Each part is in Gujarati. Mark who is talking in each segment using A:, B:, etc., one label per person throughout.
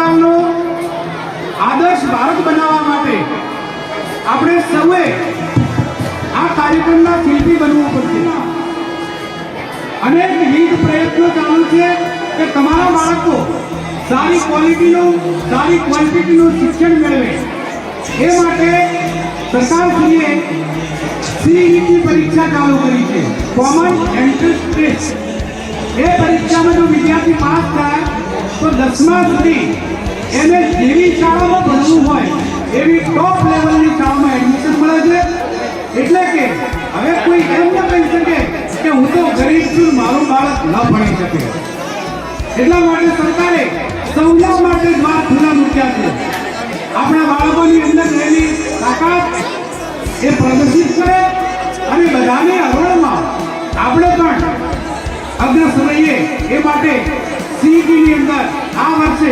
A: આવતીકાલનો આદર્શ ભારત બનાવવા માટે આપણે સૌએ આ કાર્યક્રમના શિલ્પી બનવું પડશે। અનેક વિવિધ પ્રયત્નો ચાલુ છે કે તમારા બાળકો સારી ક્વોલિટીનું શિક્ષણ મેળવે। એ માટે સરકારશ્રીએ સીઈટી પરીક્ષા ચાલુ કરી છે, કોમન એન્ટ્રન્સ ટેસ્ટ। એ પરીક્ષામાં જો વિદ્યાર્થી પાસ થાય તો 10મા સુધી એને જેવી શાળામાં ભણવું હોય એવી ટોપ લેવલની શાળામાં એડમિશન મળે છે। એટલે કે હવે કોઈ એમ ન કહી શકે કે હું તો ગરીબ છું, મારું બાળક ન ભણી શકે। એટલા માટે સરકારે સૌના માટે દ્વાર ખુલ્લા મૂક્યા છે। આપણા બાળકોની અંદર રહેલી તાકાત એ પ્રદર્શિત કરે અને બધાની હરોળમાં આપણે પણ અગ્રસર રહીએ। એ માટે સીઈટીની અંદર આ વર્ષે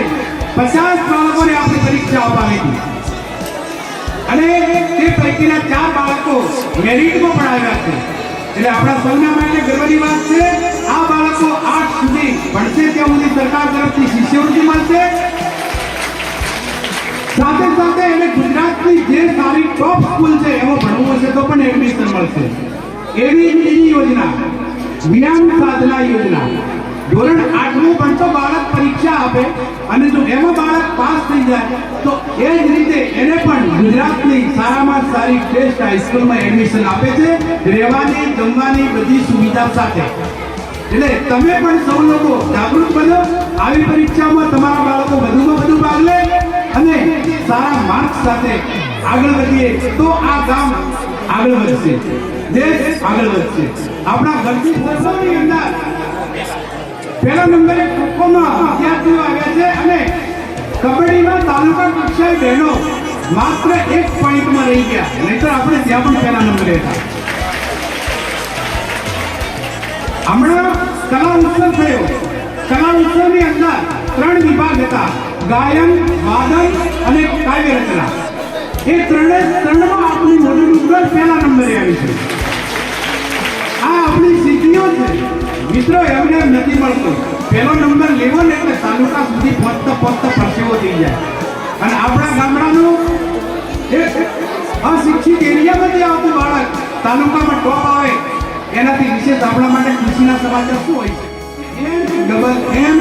A: 50 બાળકોને આપણે પરીક્ષા અપાવી હતી અને તે પૈકીના 4 બાળકો મેરિટમાં પણ આવ્યા છે। એટલે આપણા સૌના માટે ગર્વની વાત છે। આ બાળકો 8 સુધી ભણશે ત્યાં સુધી સરકાર તરફથી શિષ્યવૃત્તિ મળશે। સાથે સાથે એને ગુજરાતની જે સારી ટોપ સ્કૂલ છે એમાં ભણવું હશે તો પણ એડમિશન મળશે। એવી બીજી યોજના જ્ઞાન સાધના યોજના, ધોરણ 8નું ભણતો બાળક પરીક્ષા આપે અને જો એમાં બાળક પાસ થઈ જાય તો એ જ રીતે એને પણ ગુજરાતની સારામાં સારી બેસ્ટ હાઈસ્કૂલમાં એડમિશન આપે છે, રહેવાની જમવાની બધી સુવિધા સાથે। એટલે તમે પણ સૌ લોકો જાગૃત બનો, આવી પરીક્ષામાં તમારા બાળકો વધુમાં વધુ ભાગ લે અને સારા માર્ક્સ સાથે આગળ વધીએ તો આ ગામ આગળ વધશે, દેશ આગળ વધશે। આપણા ઘરથી સરસાની અંદર પહેલા નંબરે ખોખોમાં વિદ્યાર્થીઓ આવ્યા છે અને કબડ્ડીમાં તાલુકા કક્ષાએ બહેનો માત્ર 1 પોઈન્ટમાં રહી ગયા, નહીતર આપણે ત્યાં પણ પહેલા નંબરે હતા। હમણાં કલા ઉત્સવ થયો, કલા ઉત્સવની અંદર 3 વિભાગ હતા, ગાયન, વાદન અને કાવ્ય રચના। એ ત્રણમાં આપણી મોટી ડુંગર પહેલા નંબરે આવી છે। આ આપણી સિદ્ધિઓ છે મિત્રો, એમને નથી મળતો। પહેલો નંબર લેવો ને એટલે તાલુકા સુધી પહોંચતા પરસેવો થઈ જાય અને આપણા ગામડાનું એક અશિક્ષિત એરિયામાંથી આવતું બાળક તાલુકામાં ટોપ આવે એનાથી વિશેષ આપણા માટે ખુશીના સમાચાર શું હોય છે? MM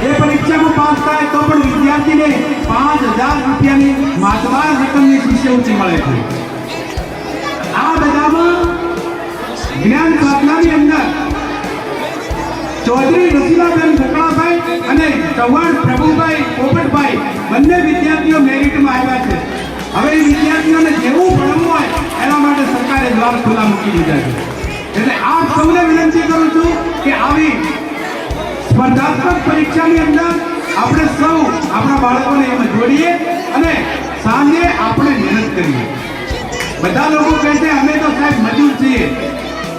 A: એ પરીક્ષામાં પાસ થાય તો પણ વિદ્યાર્થીને 5000 રૂપિયાની માતબાર રકમની શિષ્યવૃત્તિ મળે છે। આ બધામાં જ્ઞાન સાધનાની અંદર ચૌધરી રસીલાબેન ઢકળાભાઈ અને ચૌહાણ પ્રભુભાઈ પોપટભાઈ બંને વિદ્યાર્થીઓ મેરિટમાં આવ્યા છે। હવે એ વિદ્યાર્થીઓને જેવું ભણવું હોય એના માટે સરકારે દ્વાર ખુલ્લા મૂકી દીધા છે। એટલે આપ સૌને વિનંતી કરું છું કે આવી સ્પર્ધાત્મક પરીક્ષાની અંદર આપણે સૌ આપણા બાળકોને એમાં જોડીએ અને સાંજે આપણે મહેનત કરીએ। બધા લોકો કહે છે અમે તો સાહેબ મજૂર છીએ।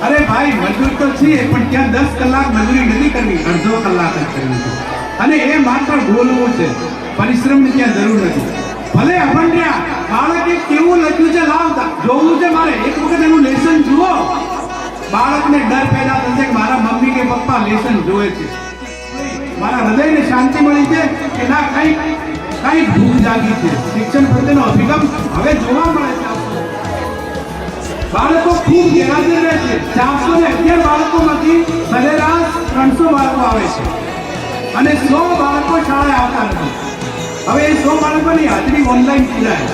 A: અરે ભાઈ, મજૂર તો છીએ પણ ત્યાં 10 કલાક મજૂરી નથી કરવી, અડધો કલાક જ કરવી છે અને એ માત્ર બોલવું છે, પરિશ્રમની ત્યાં જરૂર નથી। ભલે અભણ્યા બાળકે કેવું લખ્યું છે લાવતા જોવું છે, મારે એક વખત એનું લેસન જુઓ, બાળકને ડર પેદા થશે કે મારા મમ્મી કે પપ્પા લેસન જોવે છે, મારા હૃદયને શાંતિ મળી છે કે ના કઈ ભૂખ જાગી છે। શિક્ષણ પ્રત્યેનો અભિગમ હવે જોવા મળે છે। બાળકો ખૂબ ગેરહાજર રહે છે। 411 બાળકોમાંથી સરેરાશ 300 બાળકો આવે છે અને 100 બાળકો શાળાએ આવતા નથી। હવે એ 100 બાળકોની હાજરી ઓનલાઈન પૂરાય,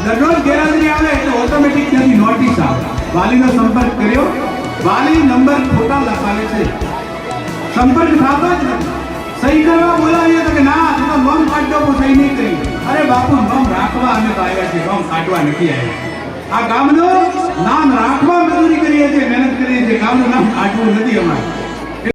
A: દરરોજ ગેરહાજરી આવે એટલે ઓટોમેટિક ત્યાંથી નોટિસ આવે, વાલીનો સંપર્ક કર્યો, વાલી નંબર ખોટા લખાવે છે, સંપર્ક થતો જ નથી। સહી કરવા બોલાવીએ તો કે ના તું તો નોમ કાઢો, સહી નહીં કરી। અરે બાપુ, નોમ રાખવા અમે તો આવ્યા છીએ, નોમ કાઢવા નથી આવ્યા। આ ગામનું નામ રાખવા મજૂરી કરીએ છીએ, મહેનત કરીએ છીએ, ગામનું નામ કાઢવું નથી અમારે।